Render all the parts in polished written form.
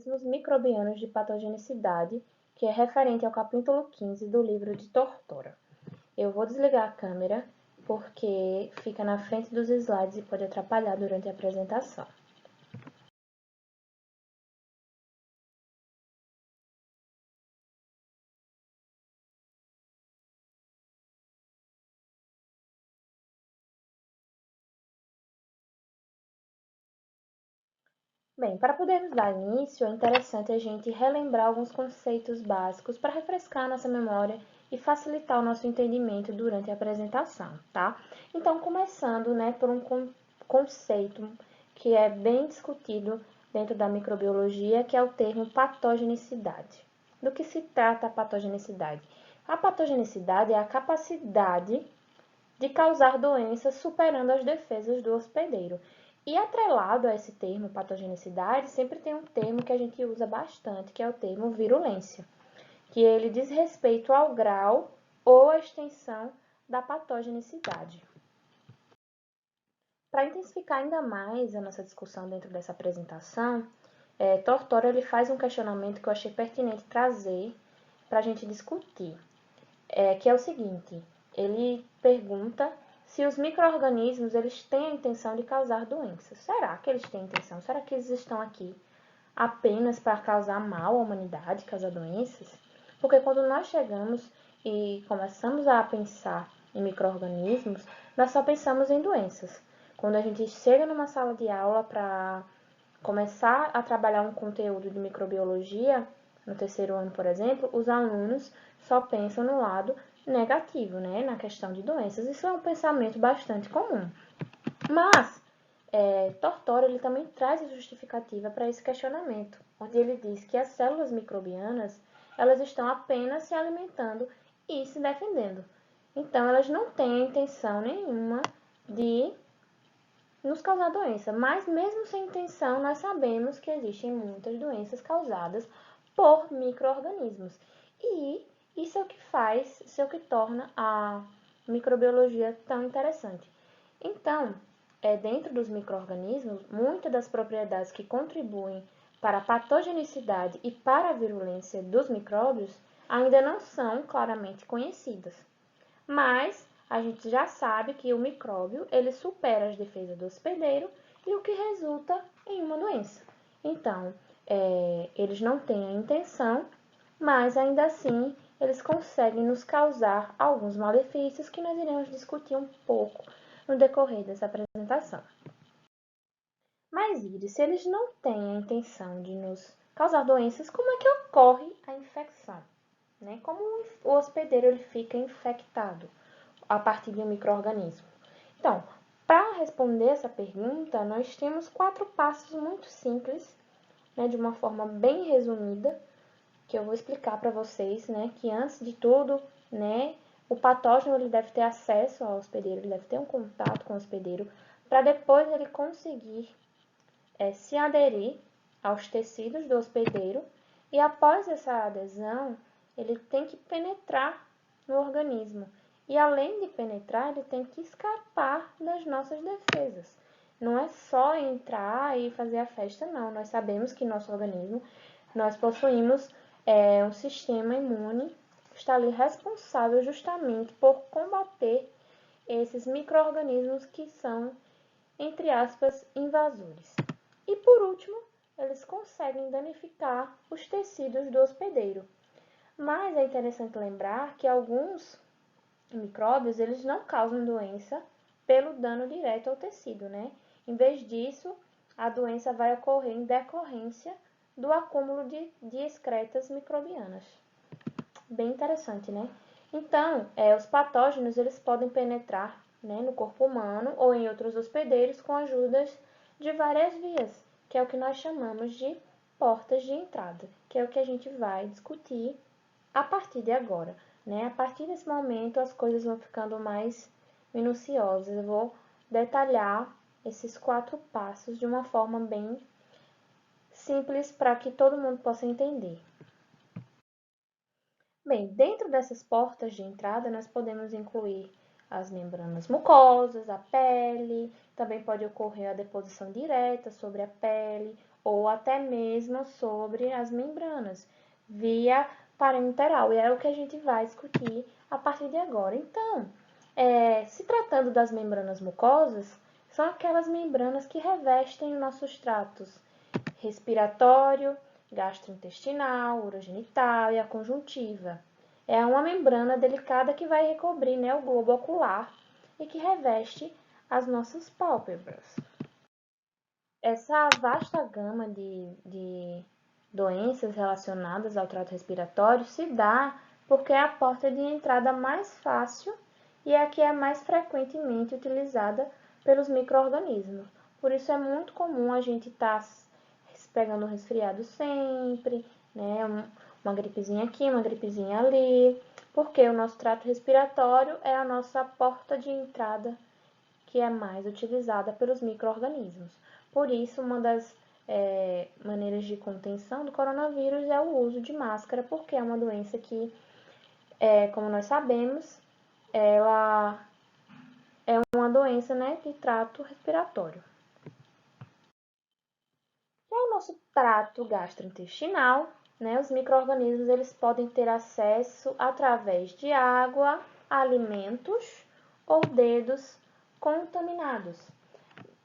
organismos microbianos de patogenicidade, que é referente ao capítulo 15 do livro de Tortora. Eu vou desligar a câmera porque fica na frente dos slides e pode atrapalhar durante a apresentação. Bem, para podermos dar início, é interessante a gente relembrar alguns conceitos básicos para refrescar nossa memória e facilitar o nosso entendimento durante a apresentação, tá? Então, começando, por um conceito que é bem discutido dentro da microbiologia, que é o termo patogenicidade. Do que se trata a patogenicidade? A patogenicidade é a capacidade de causar doenças superando as defesas do hospedeiro. E atrelado a esse termo patogenicidade, sempre tem um termo que a gente usa bastante, que é o termo virulência, que ele diz respeito ao grau ou à extensão da patogenicidade. Para intensificar ainda mais a nossa discussão dentro dessa apresentação, Tortora ele faz um questionamento que eu achei pertinente trazer para a gente discutir, que é o seguinte: ele pergunta se os micro-organismos eles têm a intenção de causar doenças. Será que eles têm a intenção? Será que eles estão aqui apenas para causar mal à humanidade, causar doenças? Porque quando nós chegamos e começamos a pensar em micro-organismos, nós só pensamos em doenças. Quando a gente chega numa sala de aula para começar a trabalhar um conteúdo de microbiologia, no terceiro ano, por exemplo, os alunos só pensam no lado negativo, na questão de doenças. Isso é um pensamento bastante comum. Mas, Tortora ele também traz a justificativa para esse questionamento, onde ele diz que as células microbianas elas estão apenas se alimentando e se defendendo. Então, elas não têm a intenção nenhuma de nos causar doença, mas mesmo sem intenção, nós sabemos que existem muitas doenças causadas por micro-organismos. E isso é o que faz, isso é o que torna a microbiologia tão interessante. Então, dentro dos micro-organismos, muitas das propriedades que contribuem para a patogenicidade e para a virulência dos micróbios ainda não são claramente conhecidas. Mas a gente já sabe que o micróbio ele supera as defesas do hospedeiro e o que resulta em uma doença. Então, eles não têm a intenção, mas ainda assim eles conseguem nos causar alguns malefícios que nós iremos discutir um pouco no decorrer dessa apresentação. Mas, Iris, se eles não têm a intenção de nos causar doenças, como é que ocorre a infecção? Como o hospedeiro ele fica infectado a partir de um micro-organismo? Então, para responder essa pergunta, nós temos 4 passos muito simples, de uma forma bem resumida, que eu vou explicar para vocês, que antes de tudo, o patógeno ele deve ter acesso ao hospedeiro, ele deve ter um contato com o hospedeiro, para depois ele conseguir se aderir aos tecidos do hospedeiro, e após essa adesão, ele tem que penetrar no organismo. E além de penetrar, ele tem que escapar das nossas defesas. Não é só entrar e fazer a festa, não. Nós sabemos que nosso organismo, nós possuímos um sistema imune que está ali responsável justamente por combater esses micro-organismos que são, entre aspas, invasores. E por último, eles conseguem danificar os tecidos do hospedeiro. Mas é interessante lembrar que alguns micróbios eles não causam doença pelo dano direto ao tecido, Em vez disso, a doença vai ocorrer em decorrência do acúmulo de excretas microbianas. Bem interessante, Então, os patógenos eles podem penetrar no corpo humano ou em outros hospedeiros com a ajuda de várias vias, que é o que nós chamamos de portas de entrada, que é o que a gente vai discutir a partir de agora. A partir desse momento, as coisas vão ficando mais minuciosas. Eu vou detalhar esses 4 passos de uma forma bem simples para que todo mundo possa entender. Bem, dentro dessas portas de entrada, nós podemos incluir as membranas mucosas, a pele, também pode ocorrer a deposição direta sobre a pele, ou até mesmo sobre as membranas, via parenteral. E é o que a gente vai discutir a partir de agora. Então, se tratando das membranas mucosas, são aquelas membranas que revestem os nossos tratos respiratório, gastrointestinal, urogenital e a conjuntiva. É uma membrana delicada que vai recobrir, né, o globo ocular e que reveste as nossas pálpebras. Essa vasta gama de doenças relacionadas ao trato respiratório se dá porque é a porta de entrada mais fácil e é a que é mais frequentemente utilizada pelos micro-organismos. Por isso é muito comum a gente estar pegando um resfriado sempre, né? Uma gripezinha aqui, uma gripezinha ali, porque o nosso trato respiratório é a nossa porta de entrada que é mais utilizada pelos micro-organismos. Por isso, uma das maneiras de contenção do coronavírus é o uso de máscara, porque é uma doença que, como nós sabemos, ela é uma doença, né, de trato respiratório. Já o nosso trato gastrointestinal, né, os micro-organismos eles podem ter acesso através de água, alimentos ou dedos contaminados.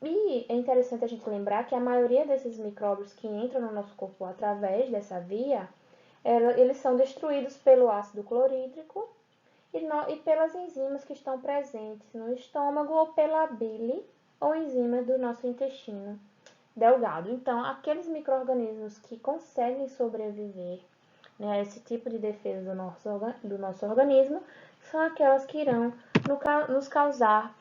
E é interessante a gente lembrar que a maioria desses micróbios que entram no nosso corpo através dessa via, eles são destruídos pelo ácido clorídrico e pelas enzimas que estão presentes no estômago ou pela bile ou enzimas do nosso intestino delgado. Então, aqueles micro-organismos que conseguem sobreviver, né, a esse tipo de defesa do nosso organismo são aquelas que irão nos causar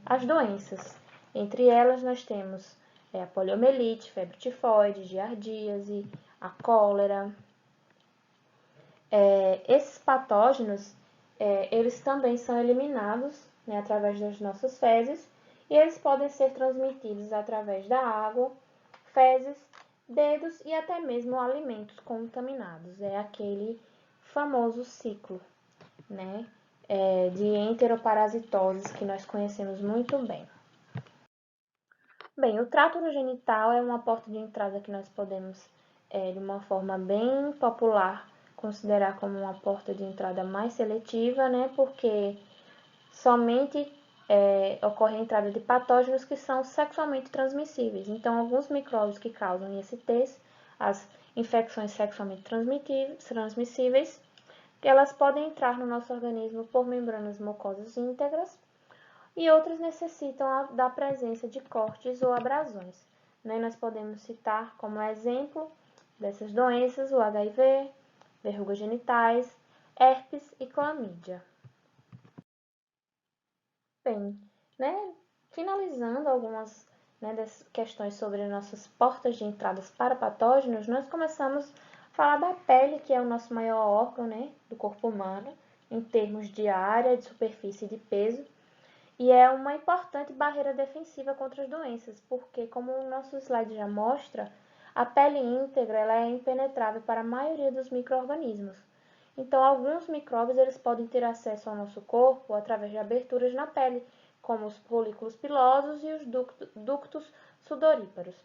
as doenças. Entre elas, nós temos a poliomielite, febre tifoide, giardíase, a cólera. Esses patógenos, eles também são eliminados, né, através das nossas fezes, e eles podem ser transmitidos através da água, fezes, dedos e até mesmo alimentos contaminados. É aquele famoso ciclo, né, de enteroparasitoses que nós conhecemos muito bem. Bem, o trato urogenital é uma porta de entrada que nós podemos, de uma forma bem popular, considerar como uma porta de entrada mais seletiva, né? Porque somente ocorre a entrada de patógenos que são sexualmente transmissíveis. Então, alguns micróbios que causam ISTs, as infecções sexualmente transmissíveis, elas podem entrar no nosso organismo por membranas mucosas íntegras e outras necessitam da presença de cortes ou abrasões. Né? Nós podemos citar como exemplo dessas doenças o HIV, verrugas genitais, herpes e clamídia. Bem, né, finalizando algumas das questões sobre nossas portas de entradas para patógenos, nós começamos a falar da pele, que é o nosso maior órgão, né, do corpo humano, em termos de área, de superfície e de peso. E é uma importante barreira defensiva contra as doenças, porque, como o nosso slide já mostra, a pele íntegra ela é impenetrável para a maioria dos micro-organismos. Então, alguns micróbios eles podem ter acesso ao nosso corpo através de aberturas na pele, como os folículos pilosos e os ductos sudoríparos.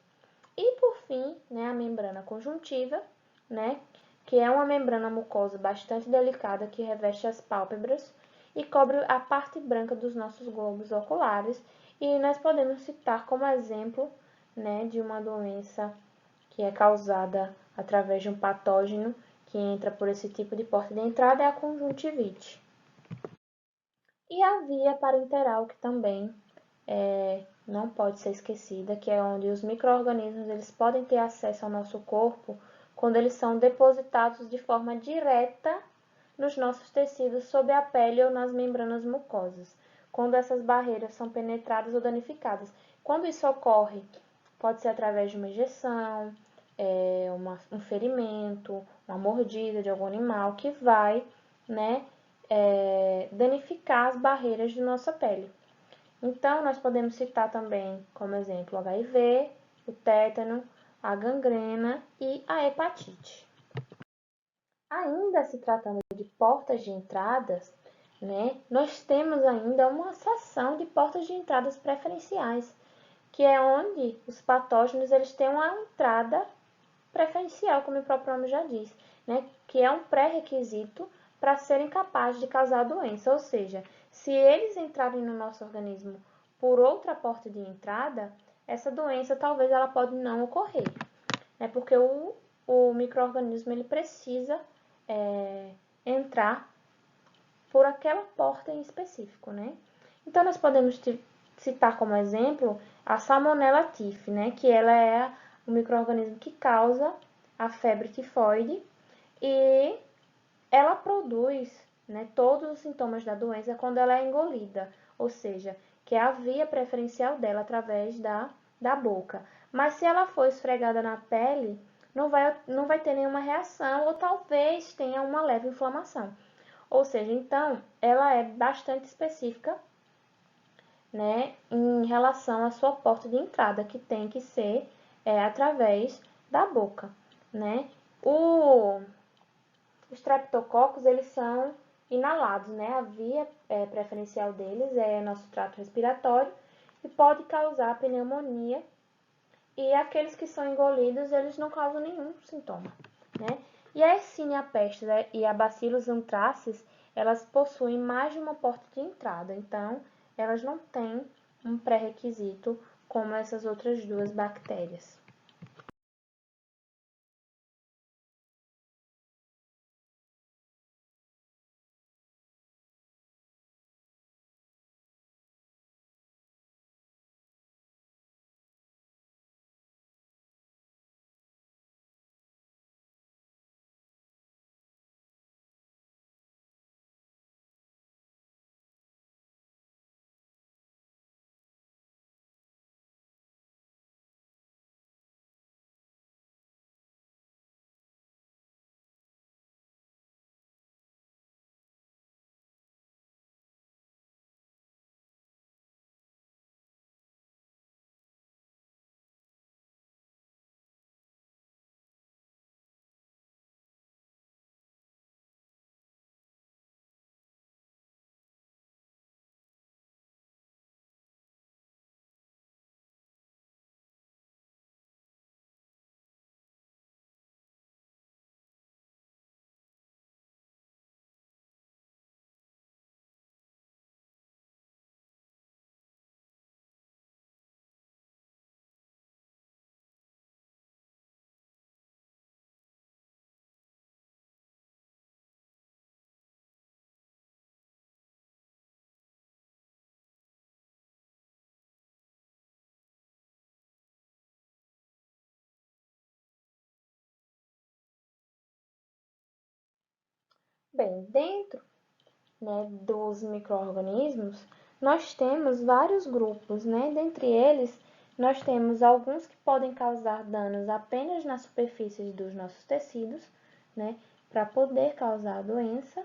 E, por fim, né, a membrana conjuntiva, né, que é uma membrana mucosa bastante delicada que reveste as pálpebras e cobre a parte branca dos nossos globos oculares. E nós podemos citar como exemplo, né, de uma doença que é causada através de um patógeno que entra por esse tipo de porta de entrada é a conjuntivite. E a via parenteral, que também não pode ser esquecida, que é onde os micro-organismos eles podem ter acesso ao nosso corpo quando eles são depositados de forma direta nos nossos tecidos sob a pele ou nas membranas mucosas, quando essas barreiras são penetradas ou danificadas. Quando isso ocorre, pode ser através de uma injeção, um ferimento, uma mordida de algum animal que vai, né, danificar as barreiras de nossa pele. Então, nós podemos citar também como exemplo o HIV, o tétano, a gangrena e a hepatite. Ainda se tratando de portas de entradas, né, nós temos ainda uma seção de portas de entradas preferenciais, que é onde os patógenos eles têm uma entrada preferencial, como o próprio nome já diz, né? Que é um pré-requisito para serem capazes de causar a doença. Ou seja, se eles entrarem no nosso organismo por outra porta de entrada, essa doença talvez ela pode não ocorrer, né? Porque o micro-organismo ele precisa entrar por aquela porta em específico, né? Então, nós podemos citar como exemplo a Salmonella typhi, né? Que ela é o micro-organismo que causa a febre tifoide e ela produz, né, todos os sintomas da doença quando ela é engolida, ou seja, que é a via preferencial dela através da boca. Mas se ela for esfregada na pele, não vai ter nenhuma reação ou talvez tenha uma leve inflamação. Ou seja, então, ela é bastante específica, né, em relação à sua porta de entrada, que tem que ser através da boca, né? Os streptococcus, eles são inalados, né? A via preferencial deles é nosso trato respiratório e pode causar pneumonia. E aqueles que são engolidos, eles não causam nenhum sintoma, né? E a Yersinia pestis e a Bacillus anthracis, elas possuem mais de uma porta de entrada, então elas não têm um pré-requisito como essas outras duas bactérias. Bem, dentro, né, dos micro-organismos, nós temos vários grupos, né? Dentre eles, nós temos alguns que podem causar danos apenas nas superfícies dos nossos tecidos, né, para poder causar a doença,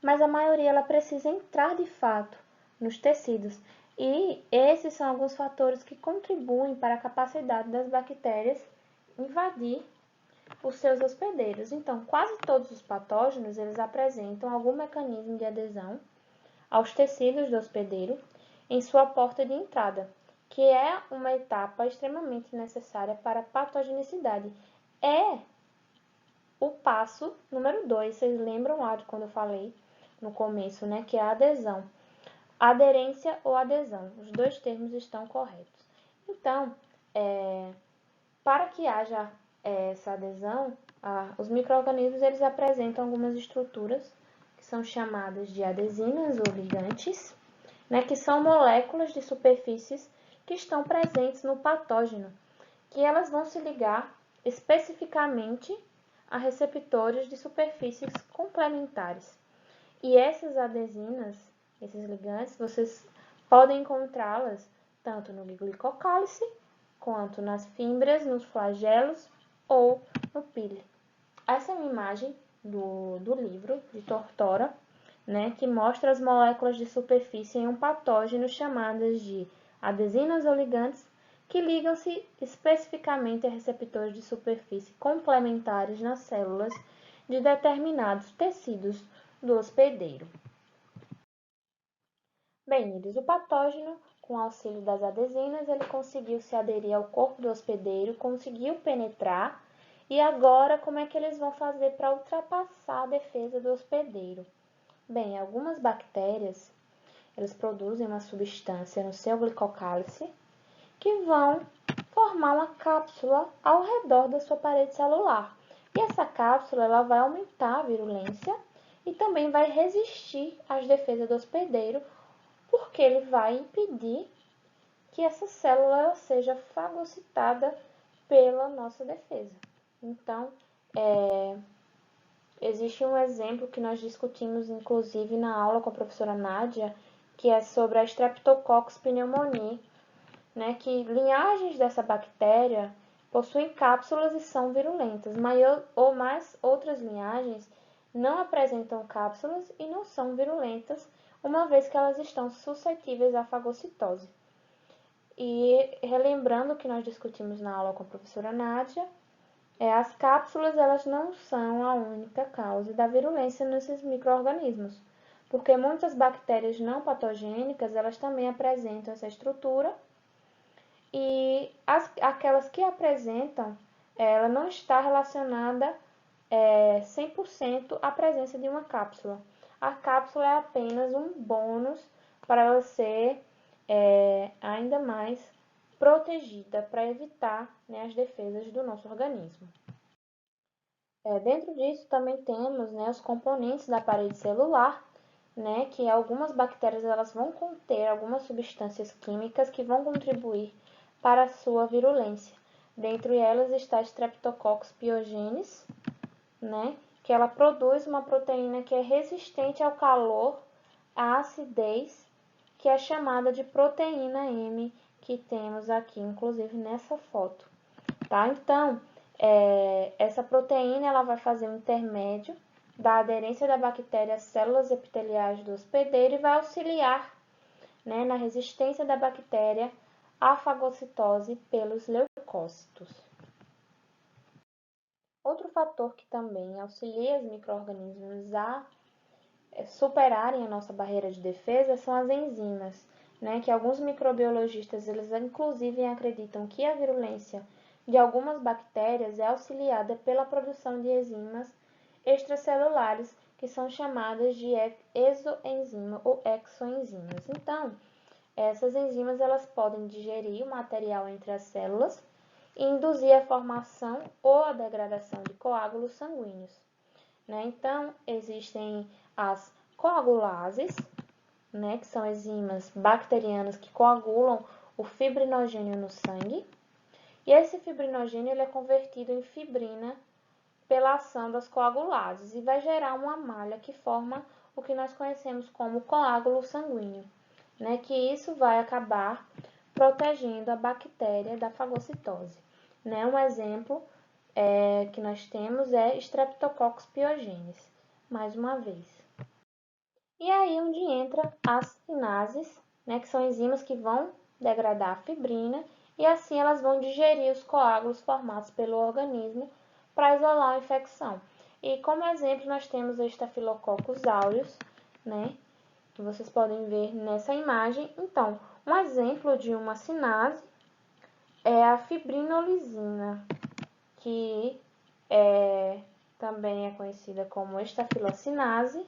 mas a maioria ela precisa entrar de fato nos tecidos. E esses são alguns fatores que contribuem para a capacidade das bactérias invadir os seus hospedeiros. Então, quase todos os patógenos, eles apresentam algum mecanismo de adesão aos tecidos do hospedeiro em sua porta de entrada, que é uma etapa extremamente necessária para a patogenicidade. É o passo número 2, vocês lembram lá de quando eu falei no começo, né, que é a adesão. Aderência ou adesão, os dois termos estão corretos. Então, para que haja essa adesão, os micro-organismos eles apresentam algumas estruturas que são chamadas de adesinas ou ligantes, né, que são moléculas de superfícies que estão presentes no patógeno, que elas vão se ligar especificamente a receptores de superfícies complementares. E essas adesinas, esses ligantes, vocês podem encontrá-las tanto no glicocálice, quanto nas fímbrias, nos flagelos ou no pile. Essa é uma imagem do livro de Tortora, né, que mostra as moléculas de superfície em um patógeno chamadas de adesinas ou ligantes, que ligam-se especificamente a receptores de superfície complementares nas células de determinados tecidos do hospedeiro. Bem, Iris, o patógeno, com o auxílio das adesinas, ele conseguiu se aderir ao corpo do hospedeiro, conseguiu penetrar, e agora como é que eles vão fazer para ultrapassar a defesa do hospedeiro? Bem, algumas bactérias, elas produzem uma substância no seu glicocálice que vão formar uma cápsula ao redor da sua parede celular. E essa cápsula ela vai aumentar a virulência e também vai resistir às defesas do hospedeiro, porque ele vai impedir que essa célula seja fagocitada pela nossa defesa. Então, existe um exemplo que nós discutimos, inclusive, na aula com a professora Nádia, que é sobre a Streptococcus pneumoniae, né, que linhagens dessa bactéria possuem cápsulas e são virulentas, mas outras linhagens não apresentam cápsulas e não são virulentas, uma vez que elas estão suscetíveis à fagocitose. E relembrando o que nós discutimos na aula com a professora Nádia, as cápsulas elas não são a única causa da virulência nesses micro-organismos, porque muitas bactérias não patogênicas elas também apresentam essa estrutura, e aquelas que apresentam, ela não está relacionada 100% à presença de uma cápsula. A cápsula é apenas um bônus para ela ser ainda mais protegida, para evitar, né, as defesas do nosso organismo. Dentro disso também temos, né, os componentes da parede celular, né, que algumas bactérias elas vão conter algumas substâncias químicas que vão contribuir para a sua virulência. Dentre elas está a Streptococcus pyogenes, né, que ela produz uma proteína que é resistente ao calor, à acidez, que é chamada de proteína M, que temos aqui, inclusive, nessa foto. Tá? Então, essa proteína ela vai fazer um intermédio da aderência da bactéria às células epiteliais do hospedeiro e vai auxiliar, né, na resistência da bactéria à fagocitose pelos leucócitos. Outro fator que também auxilia os micro-organismos a superarem a nossa barreira de defesa são as enzimas, né, que alguns microbiologistas eles inclusive acreditam que a virulência de algumas bactérias é auxiliada pela produção de enzimas extracelulares, que são chamadas de exoenzima ou exoenzimas. Então, essas enzimas elas podem digerir o material entre as células e induzir a formação ou a degradação de coágulos sanguíneos, né? Então, existem as coagulases, né, que são enzimas bacterianas que coagulam o fibrinogênio no sangue. E esse fibrinogênio ele é convertido em fibrina pela ação das coagulases e vai gerar uma malha que forma o que nós conhecemos como coágulo sanguíneo, né, que isso vai acabar protegendo a bactéria da fagocitose. Né? Um exemplo que nós temos é Streptococcus pyogenes, mais uma vez. E aí onde entra as cinases, né, que são enzimas que vão degradar a fibrina e assim elas vão digerir os coágulos formados pelo organismo para isolar a infecção. E como exemplo nós temos o Staphylococcus aureus, né, que vocês podem ver nessa imagem. Então, um exemplo de uma cinase é a fibrinolisina, que também é conhecida como estafilocinase.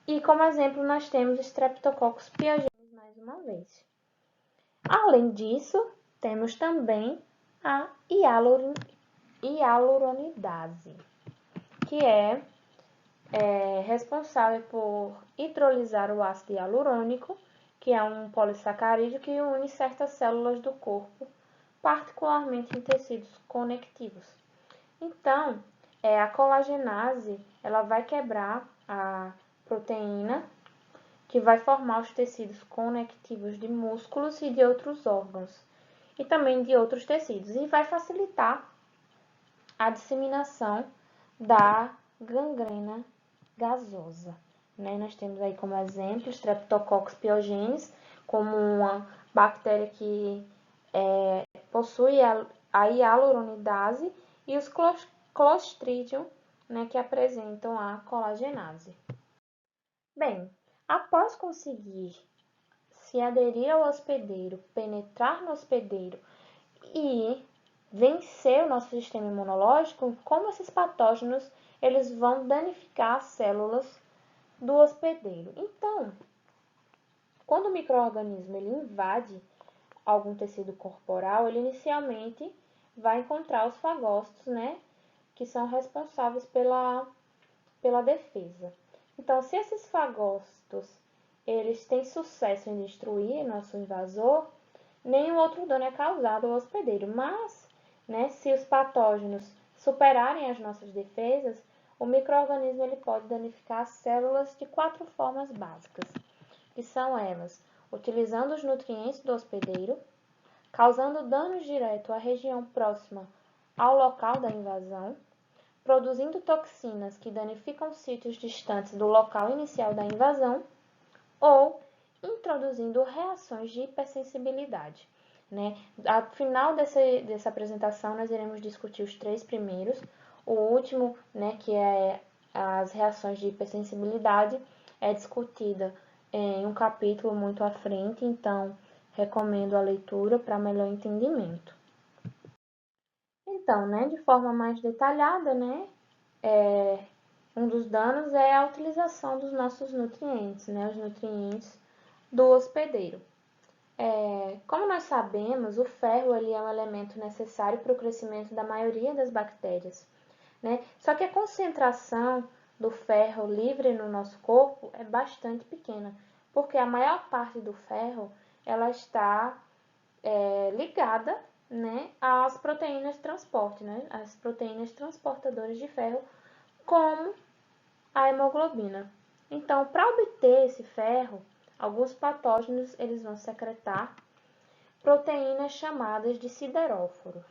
E como exemplo nós temos Streptococcus pyogenes mais uma vez. Além disso, temos também a hialuronidase, que é responsável por hidrolisar o ácido hialurônico, que é um polissacarídeo que une certas células do corpo, particularmente em tecidos conectivos. Então, a colagenase ela vai quebrar a proteína que vai formar os tecidos conectivos de músculos e de outros órgãos, e também de outros tecidos, e vai facilitar a disseminação da gangrena gasosa. Né? Nós temos aí como exemplo Streptococcus pyogenes, como uma bactéria que possui a hialuronidase, e os Clostridium, né, que apresentam a colagenase. Bem, após conseguir se aderir ao hospedeiro, penetrar no hospedeiro e vencer o nosso sistema imunológico, como esses patógenos eles vão danificar as células do hospedeiro. Então, quando o micro-organismo ele invade algum tecido corporal, ele inicialmente vai encontrar os fagócitos, né, que são responsáveis pela defesa. Então, se esses fagócitos eles têm sucesso em destruir nosso invasor, nenhum outro dano é causado ao hospedeiro. Mas, né, se os patógenos superarem as nossas defesas, o micro-organismo ele pode danificar as células de 4 formas básicas, que são elas: utilizando os nutrientes do hospedeiro, causando danos diretos à região próxima ao local da invasão, produzindo toxinas que danificam sítios distantes do local inicial da invasão, ou introduzindo reações de hipersensibilidade. Né? Ao final dessa apresentação, nós iremos discutir os 3 primeiros. O último, né, que é as reações de hipersensibilidade, é discutida em um capítulo muito à frente, então recomendo a leitura para melhor entendimento. Então, né, de forma mais detalhada, né, um dos danos é a utilização dos nossos nutrientes, né, os nutrientes do hospedeiro. Como nós sabemos, o ferro ele é um elemento necessário para o crescimento da maioria das bactérias, né? Só que a concentração do ferro livre no nosso corpo é bastante pequena, porque a maior parte do ferro ela está ligada, né, às proteínas de transporte, né, às proteínas transportadoras de ferro, como a hemoglobina. Então, para obter esse ferro, alguns patógenos eles vão secretar proteínas chamadas de sideróforos.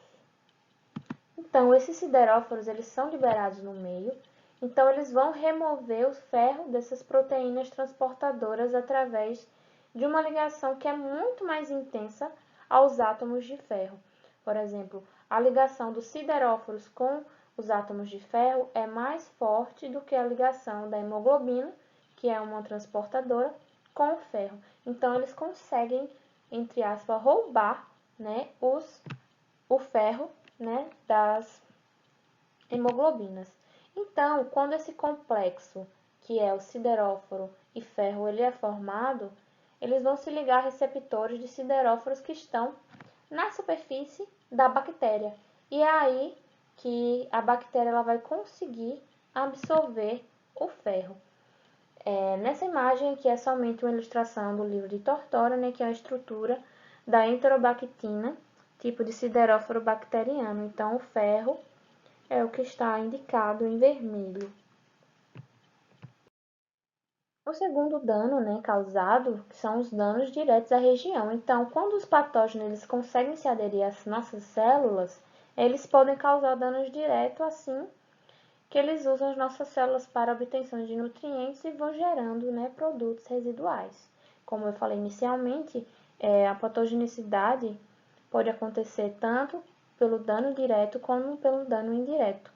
Então, esses sideróforos eles são liberados no meio, então eles vão remover o ferro dessas proteínas transportadoras através de uma ligação que é muito mais intensa aos átomos de ferro. Por exemplo, a ligação dos sideróforos com os átomos de ferro é mais forte do que a ligação da hemoglobina, que é uma transportadora, com o ferro. Então, eles conseguem, entre aspas, roubar, né, o ferro, né, das hemoglobinas. Então, quando esse complexo, que é o sideróforo e ferro, ele é formado, eles vão se ligar a receptores de sideróforos que estão na superfície da bactéria. E é aí que a bactéria ela vai conseguir absorver o ferro. Nessa imagem aqui é somente uma ilustração do livro de Tortora, né, que é a estrutura da enterobactina, tipo de sideróforo bacteriano. Então, o ferro é o que está indicado em vermelho. O segundo dano, né, causado são os danos diretos à região. Então, quando os patógenos eles conseguem se aderir às nossas células, eles podem causar danos diretos assim que eles usam as nossas células para a obtenção de nutrientes e vão gerando, né, produtos residuais. Como eu falei inicialmente, a patogenicidade pode acontecer tanto pelo dano direto como pelo dano indireto,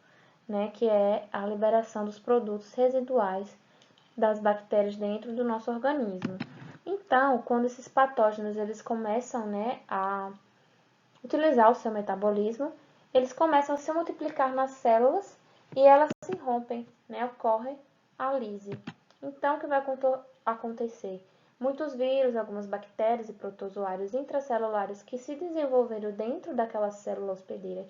né, que é a liberação dos produtos residuais das bactérias dentro do nosso organismo. Então, quando esses patógenos eles começam, né, a utilizar o seu metabolismo, eles começam a se multiplicar nas células e elas se rompem, né, ocorre a lise. Então, o que vai acontecer? Muitos vírus, algumas bactérias e protozoários intracelulares que se desenvolveram dentro daquela célula hospedeira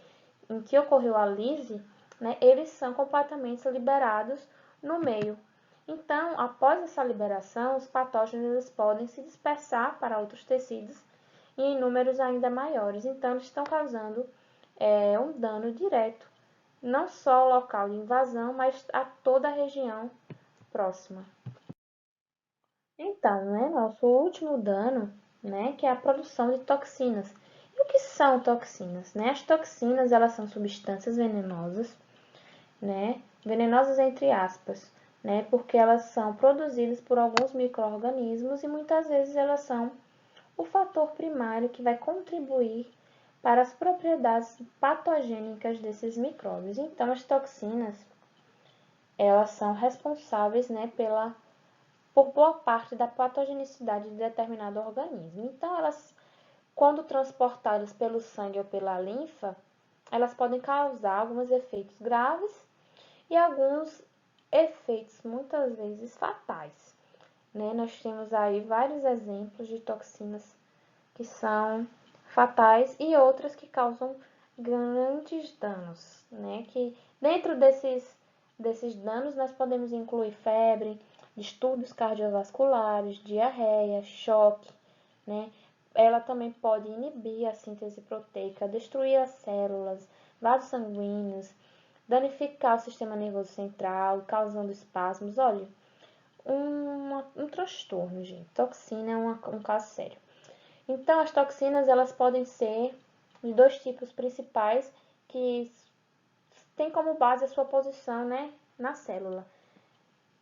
em que ocorreu a lise, né, eles são completamente liberados no meio. Então, após essa liberação, os patógenos eles podem se dispersar para outros tecidos e em números ainda maiores. Então, eles estão causando um dano direto, não só ao local de invasão, mas a toda a região próxima. Então, né, nosso último dano, né, que é a produção de toxinas. E o que são toxinas? Né? As toxinas, elas são substâncias venenosas, né, venenosas entre aspas, né, porque elas são produzidas por alguns micro-organismos e muitas vezes elas são o fator primário que vai contribuir para as propriedades patogênicas desses micróbios. Então, as toxinas, elas são responsáveis, né, pela por boa parte da patogenicidade de determinado organismo. Então, elas, quando transportadas pelo sangue ou pela linfa, elas podem causar alguns efeitos graves e alguns efeitos muitas vezes fatais, né? Nós temos aí vários exemplos de toxinas que são fatais e outras que causam grandes danos, né? Que dentro desses danos nós podemos incluir febre, distúrbios cardiovasculares, diarreia, choque, né? Ela também pode inibir a síntese proteica, destruir as células, vasos sanguíneos, danificar o sistema nervoso central, causando espasmos. Olha, um transtorno, gente. Toxina é um caso sério. Então, as toxinas, elas podem ser de dois tipos principais que tem como base a sua posição, né, na célula,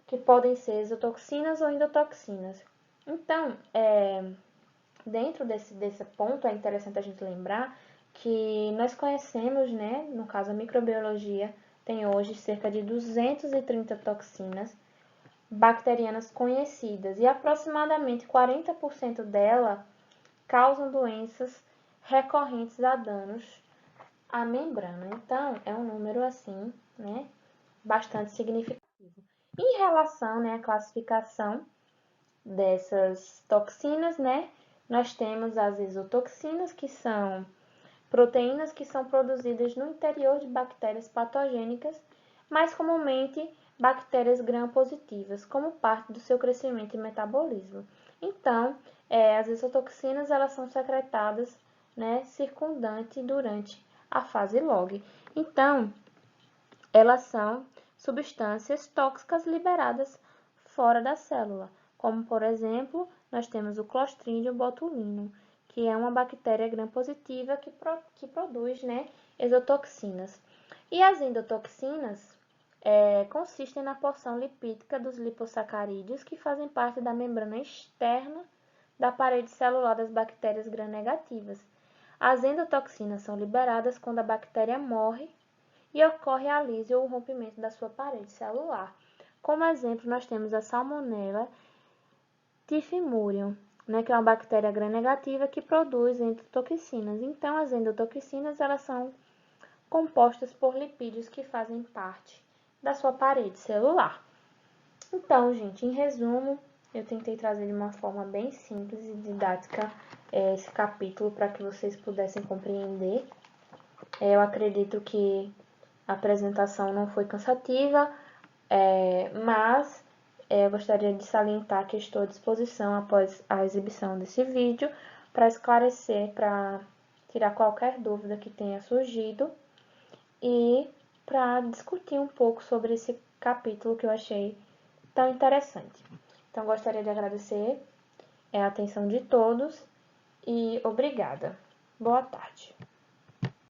que podem ser exotoxinas ou endotoxinas. Então, dentro desse ponto, é interessante a gente lembrar que nós conhecemos, né, no caso a microbiologia, tem hoje cerca de 230 toxinas bacterianas conhecidas e aproximadamente 40% delas causam doenças recorrentes a danos à membrana. Então, é um número assim, né, bastante significativo. Em relação, né, à classificação dessas toxinas, né, nós temos as exotoxinas, que são proteínas que são produzidas no interior de bactérias patogênicas, mais comumente bactérias gram-positivas, como parte do seu crescimento e metabolismo. Então, as exotoxinas elas são secretadas, né, circundante durante a fase log. Então, elas são substâncias tóxicas liberadas fora da célula, como por exemplo, nós temos o Clostridium botulinum, que é uma bactéria gram-positiva que produz, né, exotoxinas. E as endotoxinas consistem na porção lipídica dos lipossacarídeos que fazem parte da membrana externa da parede celular das bactérias gram-negativas. As endotoxinas são liberadas quando a bactéria morre e ocorre a lise ou o rompimento da sua parede celular. Como exemplo, nós temos a Salmonella typhimurium, né, que é uma bactéria gram-negativa que produz endotoxinas. Então, as endotoxinas elas são compostas por lipídios que fazem parte da sua parede celular. Então, gente, em resumo, eu tentei trazer de uma forma bem simples e didática esse capítulo para que vocês pudessem compreender. Eu acredito que a apresentação não foi cansativa, mas eu gostaria de salientar que estou à disposição após a exibição desse vídeo para esclarecer, para tirar qualquer dúvida que tenha surgido e para discutir um pouco sobre esse capítulo que eu achei tão interessante. Então, gostaria de agradecer a atenção de todos e obrigada. Boa tarde.